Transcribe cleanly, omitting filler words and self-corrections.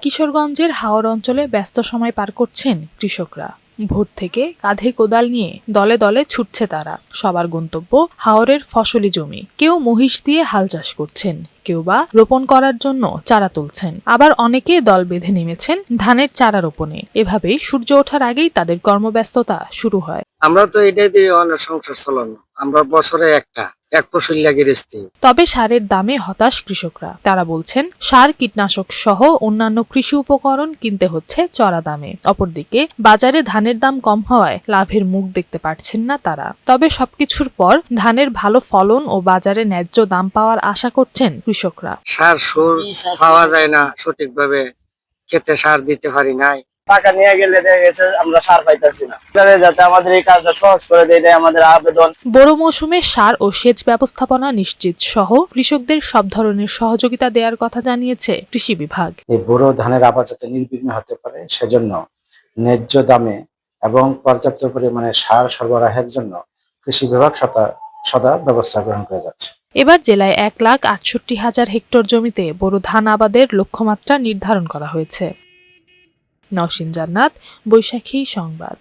কিশোরগঞ্জের হাওর অঞ্চলে ব্যস্ত সময় পার করছেন কৃষকরা। ভোর থেকে কাঁধে কোদাল নিয়ে দলে দলে ছুটছে তারা। সবার গন্তব্য হাওরের ফসলি জমি। কেউ মহিষ দিয়ে হাল চাষ করছেন, কেউ বা রোপণ করার জন্য চারা তুলছেন, আবার অনেকে দল বেঁধে নেমেছেন ধানের চারা রোপণে। এভাবেই সূর্য ওঠার আগেই তাদের কর্মব্যস্ততা শুরু হয়। আমরা তো এটাই দিয়ে অনেক সংসার চালানো। আমরা বছরে এক ফসল লাগে রেস্তি। তবে সারের দামে হতাশ কৃষকরা। তারা বলছেন সার, কীটনাশক সহ অন্যান্য কৃষি উপকরণ কিনতে হচ্ছে চড়া দামে। অপরদিকে বাজারে ধানের দাম কম হওয়ায় লাভের মুখ দেখতে পারছেন না তারা। তবে সবকিছুর পর ধানের ভালো ফলন ও বাজারে ন্যায্য দাম পাওয়ার আশা করছেন কৃষকরা। সার সুর পাওয়া যায় না সঠিকভাবে, খেতে সার দিতে পারি নাই। টাকা নিয়ে গেলে দেখা গেছে আমরা সার পাইতেছি না। যাতে আমাদের এই কাজটা সহজ করে দেয়, এটাই আমাদের আবেদন। বড় মৌসুমে সার ও সেচ ব্যবস্থাপনা নিশ্চিত সহ কৃষকদের সব ধরনের সহযোগিতা দেওয়ার কথা জানিয়েছে কৃষি বিভাগ। এই বোরো ধানের আবাদ যাতে নির্বিঘ্নে হতে পারে সেজন্য ন্যায্য দামে এবং পর্যাপ্ত পরিমাণে সার সরবরাহের জন্য কৃষি বিভাগ সদা ব্যবস্থা গ্রহণ করে যাচ্ছে। এবার জেলায় 1,68,000 হেক্টর জমিতে বোরো ধান আবাদের লক্ষ্যমাত্রা নির্ধারণ করা হয়েছে। নওশীন জান্নাত, বৈশাখী সংবাদ।